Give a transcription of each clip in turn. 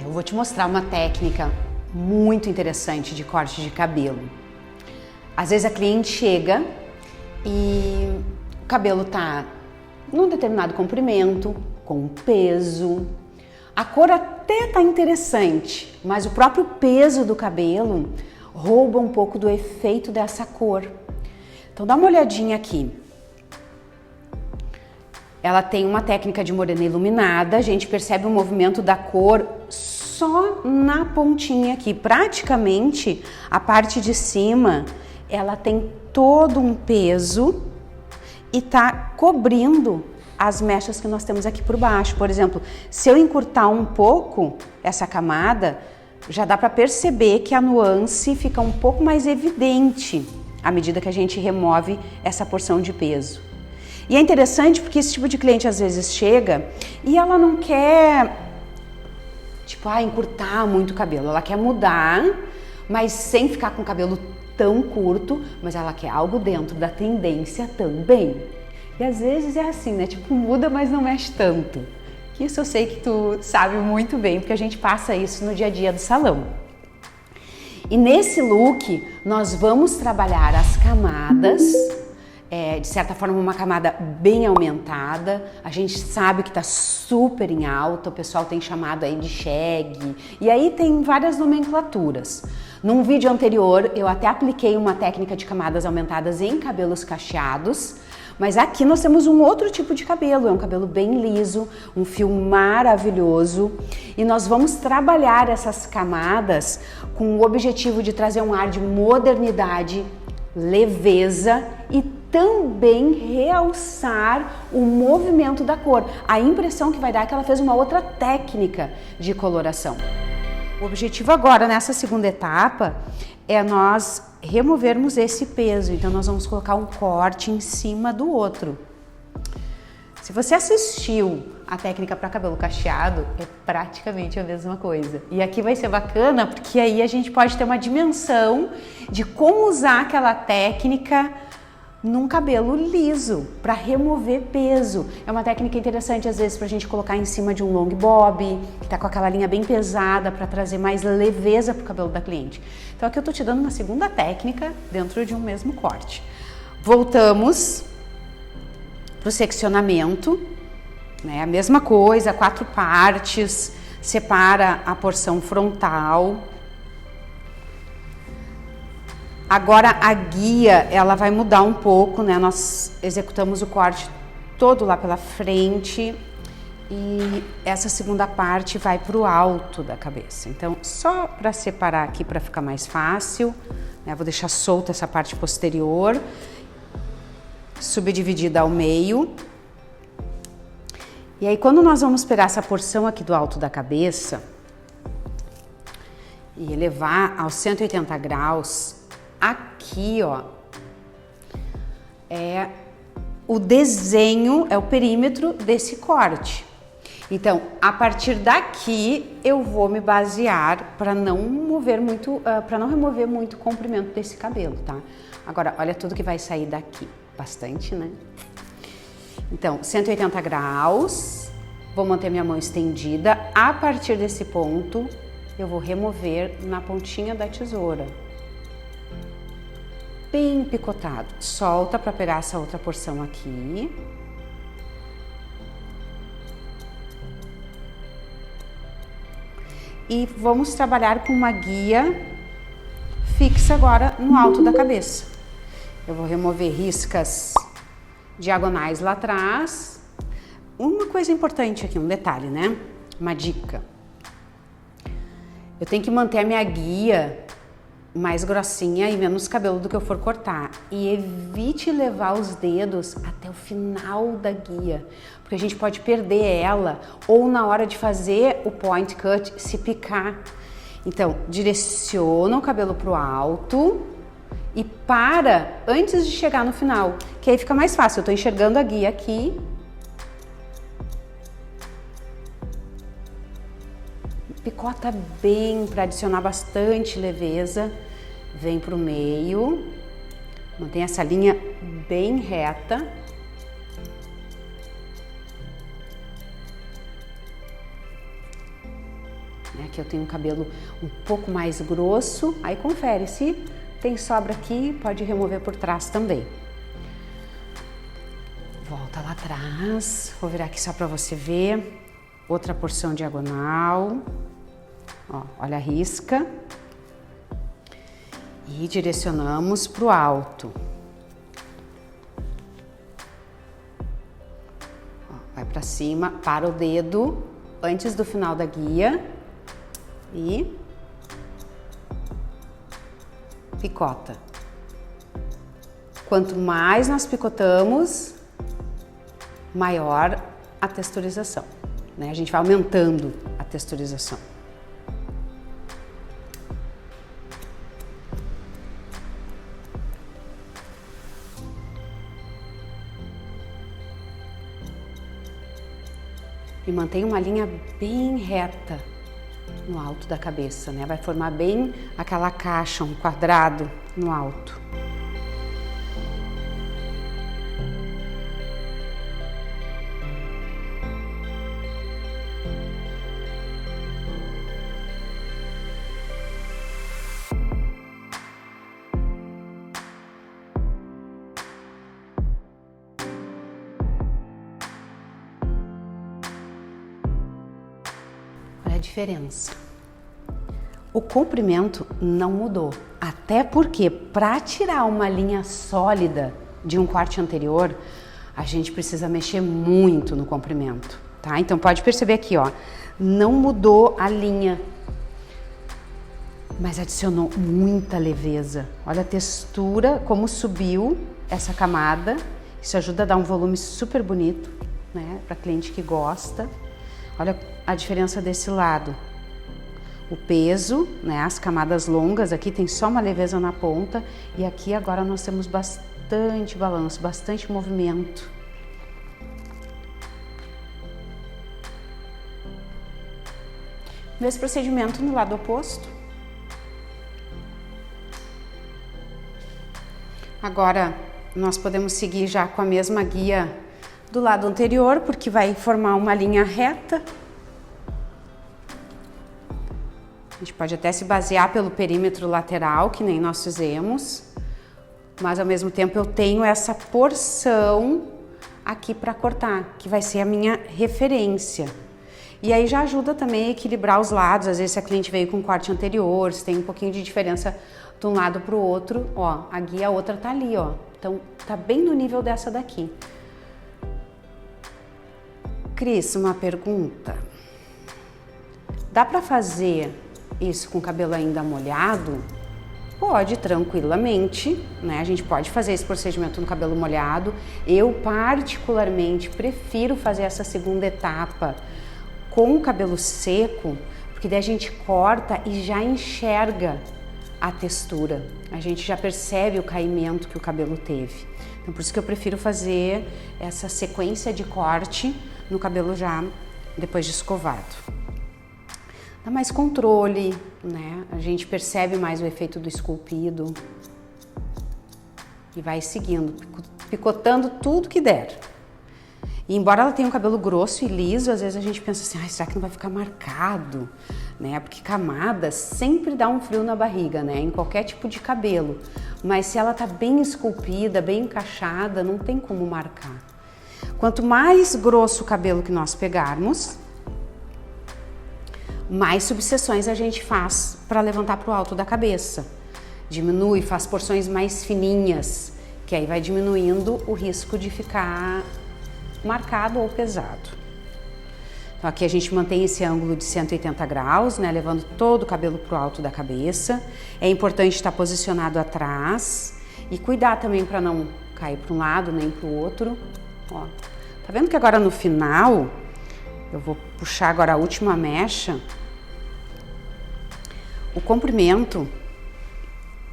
Eu vou te mostrar uma técnica muito interessante de corte de cabelo. Às vezes a cliente chega e o cabelo tá num determinado comprimento, com peso. A cor até tá interessante, mas o próprio peso do cabelo rouba um pouco do efeito dessa cor. Então dá uma olhadinha aqui. Ela tem uma técnica de morena iluminada, a gente percebe o movimento da cor só na pontinha aqui. Praticamente a parte de cima, ela tem todo um peso e tá cobrindo as mechas que nós temos aqui por baixo. Por exemplo, se eu encurtar um pouco essa camada, já dá para perceber que a nuance fica um pouco mais evidente à medida que a gente remove essa porção de peso. E é interessante porque esse tipo de cliente às vezes chega e ela não quer, encurtar muito o cabelo. Ela quer mudar, mas sem ficar com o cabelo tão curto, mas ela quer algo dentro da tendência também. E às vezes é assim, né? Muda, mas não mexe tanto. Isso eu sei que tu sabe muito bem, porque a gente passa isso no dia a dia do salão. E nesse look, nós vamos trabalhar as camadas, de certa forma uma camada bem aumentada. A gente sabe que tá super em alta, o pessoal tem chamado aí de shag, e aí tem várias nomenclaturas. Num vídeo anterior, eu até apliquei uma técnica de camadas aumentadas em cabelos cacheados, mas aqui nós temos um outro tipo de cabelo, é um cabelo bem liso, um fio maravilhoso, e nós vamos trabalhar essas camadas com o objetivo de trazer um ar de modernidade, leveza e também realçar o movimento da cor. A impressão que vai dar é que ela fez uma outra técnica de coloração. O objetivo agora, nessa segunda etapa, é nós removermos esse peso. Então nós vamos colocar um corte em cima do outro. Se você assistiu a técnica para cabelo cacheado, é praticamente a mesma coisa. E aqui vai ser bacana porque aí a gente pode ter uma dimensão de como usar aquela técnica num cabelo liso, para remover peso. É uma técnica interessante às vezes para a gente colocar em cima de um long bob, que tá com aquela linha bem pesada, para trazer mais leveza pro cabelo da cliente. Então aqui eu tô te dando uma segunda técnica dentro de um mesmo corte. Voltamos pro seccionamento, né? A mesma coisa, 4 partes, separa a porção frontal. Agora a guia, ela vai mudar um pouco, né? Nós executamos o corte todo lá pela frente e essa segunda parte vai para o alto da cabeça. Então, só para separar aqui para ficar mais fácil, né? Vou deixar solta essa parte posterior, subdividida ao meio. E aí, quando nós vamos pegar essa porção aqui do alto da cabeça e elevar aos 180 graus, aqui, ó, é o desenho, é o perímetro desse corte. Então, a partir daqui, eu vou me basear para não mover muito, para não remover muito o comprimento desse cabelo, tá? Agora, olha tudo que vai sair daqui. Bastante, né? Então, 180 graus, vou manter minha mão estendida. A partir desse ponto, eu vou remover na pontinha da tesoura. Bem picotado. Solta para pegar essa outra porção aqui. E vamos trabalhar com uma guia fixa agora no alto da cabeça. Eu vou remover riscas diagonais lá atrás. Uma coisa importante aqui, um detalhe, né? Uma dica. Eu tenho que manter a minha guia mais grossinha e menos cabelo do que eu for cortar. E evite levar os dedos até o final da guia, porque a gente pode perder ela ou na hora de fazer o point cut se picar. Então, direciona o cabelo pro alto e para antes de chegar no final, que aí fica mais fácil. Eu tô enxergando a guia aqui. Picota bem para adicionar bastante leveza. Vem pro meio, mantém essa linha bem reta. Aqui eu tenho um cabelo um pouco mais grosso, aí confere, se tem sobra aqui, pode remover por trás também. Volta lá atrás, vou virar aqui só para você ver, outra porção diagonal, ó, olha a risca, e direcionamos para o alto. Ó, vai para cima, para o dedo, antes do final da guia. E picota. Quanto mais nós picotamos, maior a texturização, né? A gente vai aumentando a texturização. E mantém uma linha bem reta no alto da cabeça, né? Vai formar bem aquela caixa, um quadrado no alto. A diferença. O comprimento não mudou, até porque para tirar uma linha sólida de um corte anterior, a gente precisa mexer muito no comprimento, tá? Então pode perceber aqui, ó, não mudou a linha, mas adicionou muita leveza. Olha a textura, como subiu essa camada, isso ajuda a dar um volume super bonito, né? Para cliente que gosta. Olha a diferença desse lado. O peso, né, as camadas longas, aqui tem só uma leveza na ponta e aqui agora nós temos bastante balanço, bastante movimento. Mesmo procedimento no lado oposto. Agora nós podemos seguir já com a mesma guia do lado anterior, porque vai formar uma linha reta. A gente pode até se basear pelo perímetro lateral, que nem nós fizemos, mas ao mesmo tempo eu tenho essa porção aqui para cortar, que vai ser a minha referência. E aí já ajuda também a equilibrar os lados, às vezes se a cliente veio com um corte anterior, se tem um pouquinho de diferença de um lado para o outro, ó, a guia, a outra tá ali, ó, então tá bem no nível dessa daqui. Cris, uma pergunta. Dá para fazer isso com o cabelo ainda molhado? Pode, tranquilamente, né? A gente pode fazer esse procedimento no cabelo molhado. Eu particularmente prefiro fazer essa segunda etapa com o cabelo seco, porque daí a gente corta e já enxerga a textura. A gente já percebe o caimento que o cabelo teve. Então por isso que eu prefiro fazer essa sequência de corte no cabelo já depois de escovado. Dá mais controle, né? A gente percebe mais o efeito do esculpido e vai seguindo, picotando tudo que der. E embora ela tenha um cabelo grosso e liso, às vezes a gente pensa assim, será que não vai ficar marcado? Né? Porque camada sempre dá um frio na barriga, né? Em qualquer tipo de cabelo. Mas se ela tá bem esculpida, bem encaixada, não tem como marcar. Quanto mais grosso o cabelo que nós pegarmos, mais subseções a gente faz para levantar para o alto da cabeça. Diminui, faz porções mais fininhas, que aí vai diminuindo o risco de ficar marcado ou pesado. Então aqui a gente mantém esse ângulo de 180 graus, né, levando todo o cabelo para o alto da cabeça. É importante estar posicionado atrás e cuidar também para não cair para um lado nem para o outro. Ó, tá vendo que agora no final, eu vou puxar agora a última mecha, o comprimento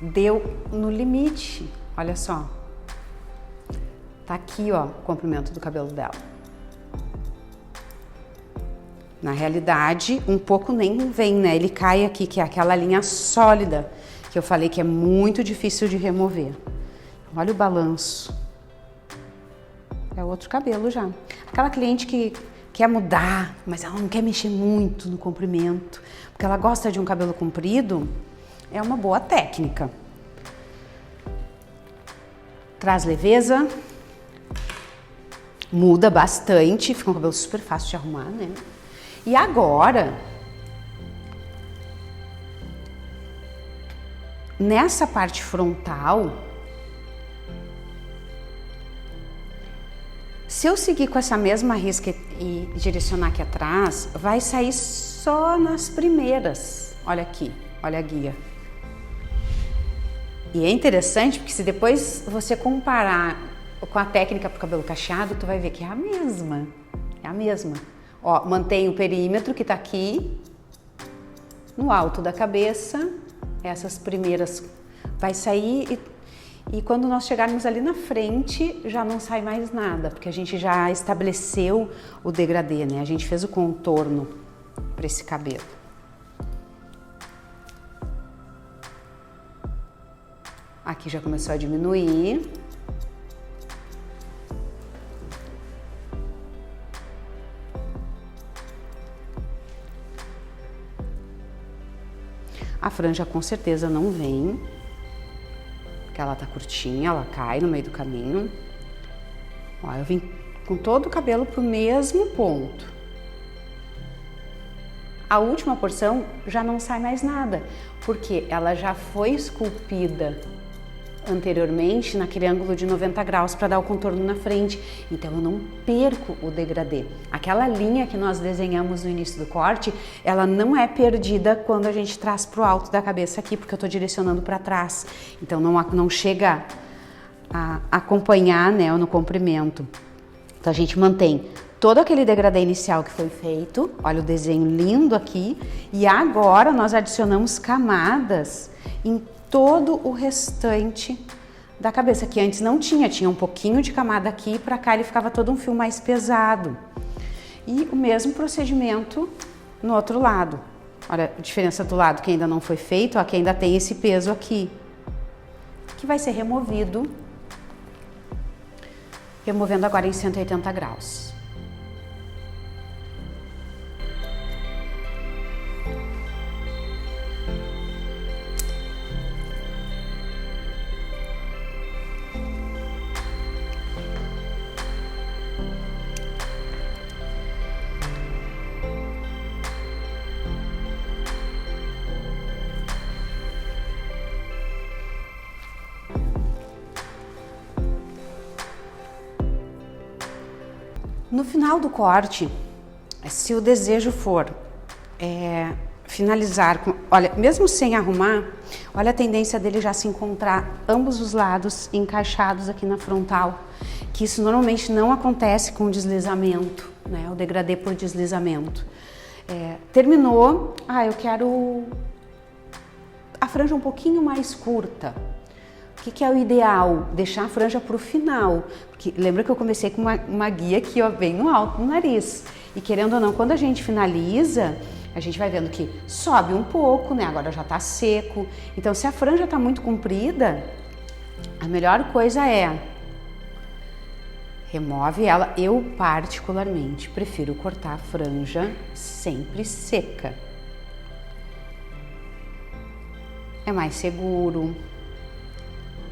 deu no limite, olha só. Tá aqui, ó, o comprimento do cabelo dela. Na realidade, um pouco nem vem, né? Ele cai aqui, que é aquela linha sólida, que eu falei que é muito difícil de remover. Olha o balanço. É outro cabelo já. Aquela cliente que quer mudar, mas ela não quer mexer muito no comprimento, porque ela gosta de um cabelo comprido, é uma boa técnica. Traz leveza, muda bastante, fica um cabelo super fácil de arrumar, né? E agora, nessa parte frontal, se eu seguir com essa mesma risca e direcionar aqui atrás, vai sair só nas primeiras. Olha aqui, olha a guia. E é interessante porque se depois você comparar com a técnica para o cabelo cacheado, tu vai ver que é a mesma. É a mesma. Ó, mantém o perímetro que tá aqui, no alto da cabeça, essas primeiras vai sair e quando nós chegarmos ali na frente, já não sai mais nada, porque a gente já estabeleceu o degradê, né? A gente fez o contorno para esse cabelo. Aqui já começou a diminuir. A franja com certeza não vem, porque ela tá curtinha, ela cai no meio do caminho. Ó, eu vim com todo o cabelo pro mesmo ponto. A última porção já não sai mais nada, porque ela já foi esculpida anteriormente naquele ângulo de 90 graus para dar o contorno na frente, então eu não perco o degradê. Aquela linha que nós desenhamos no início do corte, ela não é perdida quando a gente traz para o alto da cabeça aqui, porque eu estou direcionando para trás, então não chega a acompanhar, né, no comprimento. Então a gente mantém todo aquele degradê inicial que foi feito, olha o desenho lindo aqui, e agora nós adicionamos camadas em todo o restante da cabeça, que antes não tinha um pouquinho de camada aqui, para cá ele ficava todo um fio mais pesado. E o mesmo procedimento no outro lado. Olha a diferença do lado que ainda não foi feito, ó, que ainda tem esse peso aqui, que vai ser removido, removendo agora em 180 graus. No final do corte, se o desejo for finalizar com, olha, mesmo sem arrumar, olha a tendência dele já se encontrar ambos os lados encaixados aqui na frontal, que isso normalmente não acontece com deslizamento, né? O degradê por deslizamento. Terminou, eu quero a franja um pouquinho mais curta. O que é o ideal? Deixar a franja para o final, porque lembra que eu comecei com uma guia aqui, ó, bem no alto do nariz. E querendo ou não, quando a gente finaliza, a gente vai vendo que sobe um pouco, né? Agora já tá seco. Então, se a franja tá muito comprida, a melhor coisa é remove ela. Eu particularmente prefiro cortar a franja sempre seca. É mais seguro.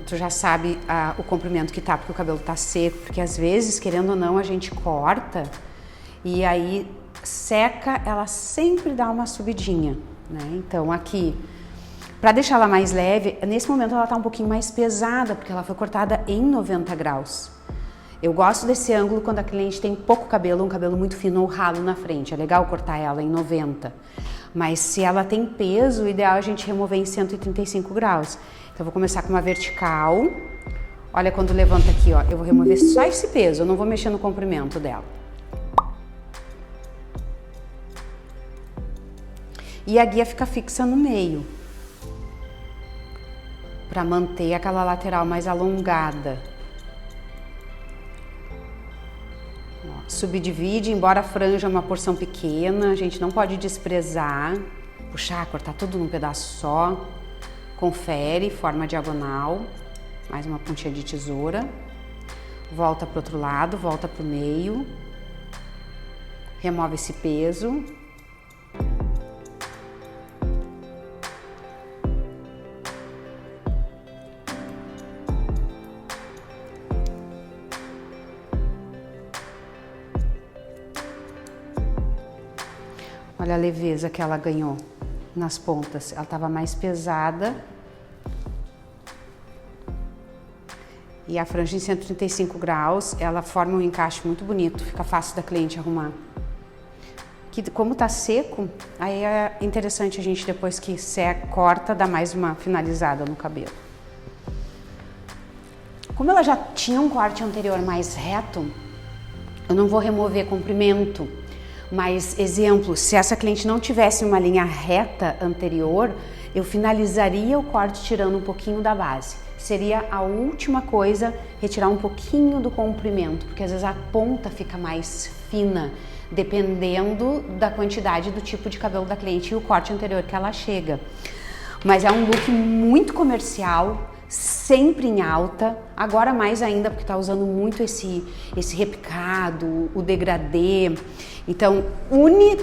Tu já sabe o comprimento que tá, porque o cabelo tá seco, porque às vezes, querendo ou não, a gente corta e aí seca, ela sempre dá uma subidinha, né? Então aqui, para deixar ela mais leve, nesse momento ela tá um pouquinho mais pesada, porque ela foi cortada em 90 graus. Eu gosto desse ângulo quando a cliente tem pouco cabelo, um cabelo muito fino ou ralo na frente, é legal cortar ela em 90. Mas se ela tem peso, o ideal é a gente remover em 135 graus. Então eu vou começar com uma vertical. Olha quando levanta aqui, ó, eu vou remover só esse peso, eu não vou mexer no comprimento dela. E a guia fica fixa no meio, para manter aquela lateral mais alongada. Ó, subdivide, embora a franja é uma porção pequena, a gente não pode desprezar, puxar, cortar tudo num pedaço só. Confere, forma diagonal, mais uma pontinha de tesoura, volta para o outro lado, volta para o meio, remove esse peso. Olha a leveza que ela ganhou nas pontas. Ela estava mais pesada. E a franja em 135 graus, ela forma um encaixe muito bonito. Fica fácil da cliente arrumar. Que, como tá seco, aí é interessante a gente, depois que seca, corta, dar mais uma finalizada no cabelo. Como ela já tinha um corte anterior mais reto, eu não vou remover comprimento. Mas, exemplo, se essa cliente não tivesse uma linha reta anterior, eu finalizaria o corte tirando um pouquinho da base. Seria a última coisa, retirar um pouquinho do comprimento, porque às vezes a ponta fica mais fina, dependendo da quantidade do tipo de cabelo da cliente e o corte anterior que ela chega. Mas é um look muito comercial, sempre em alta, agora mais ainda porque tá usando muito esse repicado, o degradê. Então, une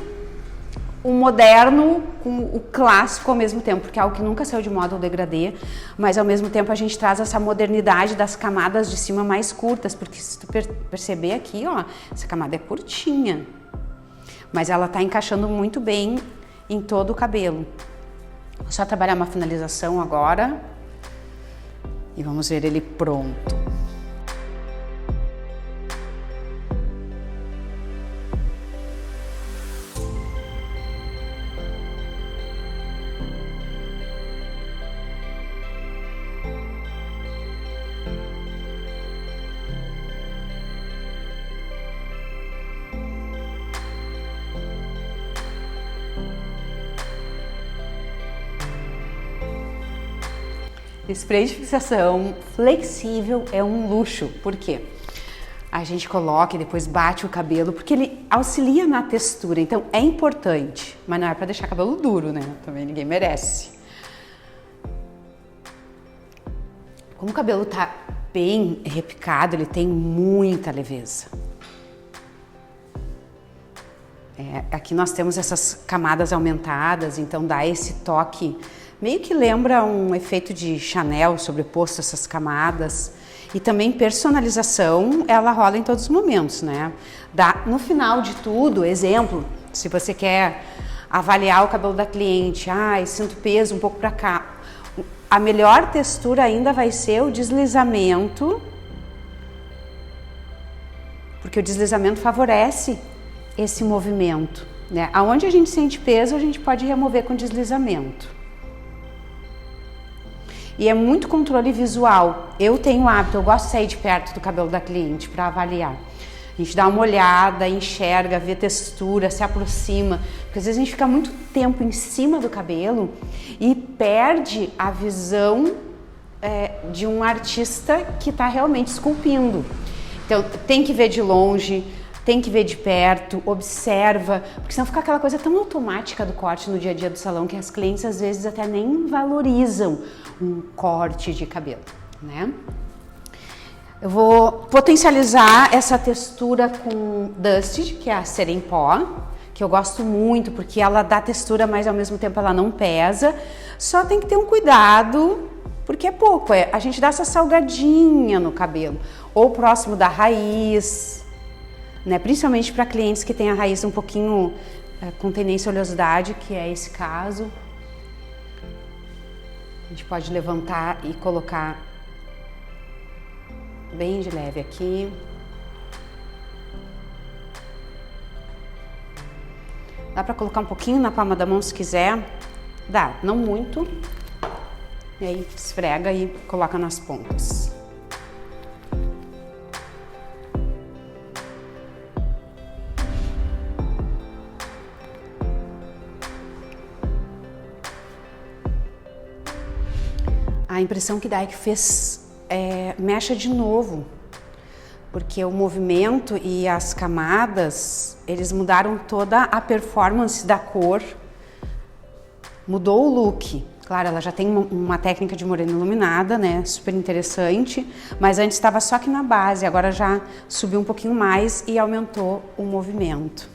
o moderno com o clássico ao mesmo tempo, porque é algo que nunca saiu de moda, o degradê, mas ao mesmo tempo a gente traz essa modernidade das camadas de cima mais curtas, porque se tu perceber aqui, ó, essa camada é curtinha, mas ela tá encaixando muito bem em todo o cabelo. Vou só trabalhar uma finalização agora e vamos ver ele pronto. Spray de fixação flexível é um luxo, por quê? A gente coloca e depois bate o cabelo, porque ele auxilia na textura, então é importante, mas não é para deixar o cabelo duro, né? Também ninguém merece. Como o cabelo tá bem repicado, ele tem muita leveza. Aqui nós temos essas camadas aumentadas, então dá esse toque. Meio que lembra um efeito de Chanel sobreposto a essas camadas. E também personalização, ela rola em todos os momentos, né? No final de tudo, exemplo, se você quer avaliar o cabelo da cliente, sinto peso um pouco para cá. A melhor textura ainda vai ser o deslizamento, porque o deslizamento favorece esse movimento, né? Aonde a gente sente peso, a gente pode remover com deslizamento. E é muito controle visual. Eu tenho hábito, eu gosto de sair de perto do cabelo da cliente para avaliar. A gente dá uma olhada, enxerga, vê textura, se aproxima. Porque às vezes a gente fica muito tempo em cima do cabelo e perde a visão de um artista que está realmente esculpindo. Então tem que ver de longe, tem que ver de perto, observa, porque senão fica aquela coisa tão automática do corte no dia a dia do salão que as clientes às vezes até nem valorizam um corte de cabelo, né? Eu vou potencializar essa textura com Dusted, que é a cera em pó, que eu gosto muito porque ela dá textura, mas ao mesmo tempo ela não pesa. Só tem que ter um cuidado, porque é pouco, a gente dá essa salgadinha no cabelo, ou próximo da raiz, né? Principalmente para clientes que têm a raiz um pouquinho com tendência à oleosidade, que é esse caso. A gente pode levantar e colocar bem de leve aqui. Dá para colocar um pouquinho na palma da mão se quiser. Dá, não muito. E aí esfrega e coloca nas pontas. A impressão que dá é que fez mecha de novo, porque o movimento e as camadas, eles mudaram toda a performance da cor, mudou o look. Claro, ela já tem uma técnica de morena iluminada, né, super interessante, mas antes estava só aqui na base, agora já subiu um pouquinho mais e aumentou o movimento.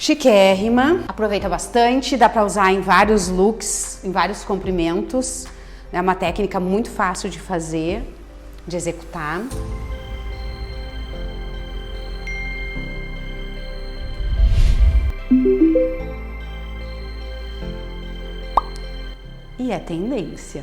Chiquérrima, aproveita bastante, dá pra usar em vários looks, em vários comprimentos. É uma técnica muito fácil de fazer, de executar. E é tendência.